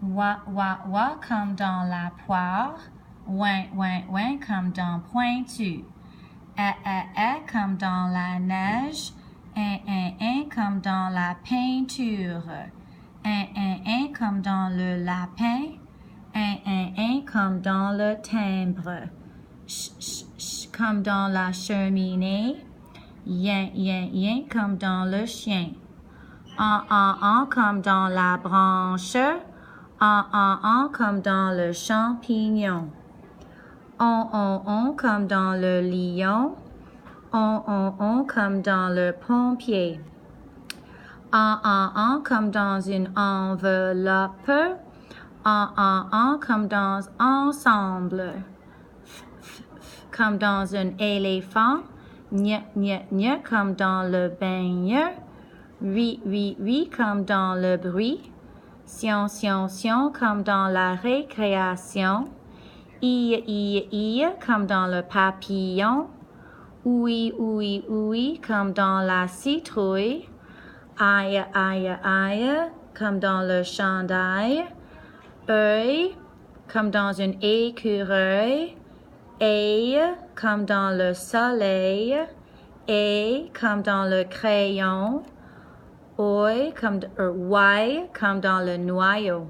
Wa comme dans la poire. Ouin comme dans pointu. Comme dans la neige. Un comme dans la peinture. Un comme dans le lapin. Un comme dans le timbre. Comme dans la cheminée. Yen comme dans le chien. En comme dans la branche. En comme dans le champignon. On comme dans le lion. On comme dans le pompier. En comme dans une enveloppe. En comme dans ensemble. Comme dans un éléphant. Nye comme dans le baigne. Oui comme dans le bruit. Sion comme dans la récréation. I comme dans le papillon. Oui comme dans la citrouille. Aïe comme dans le chandail. Œil comme dans un écureuil. Comme dans le soleil. Et comme dans le crayon. Y comme dans le noyau.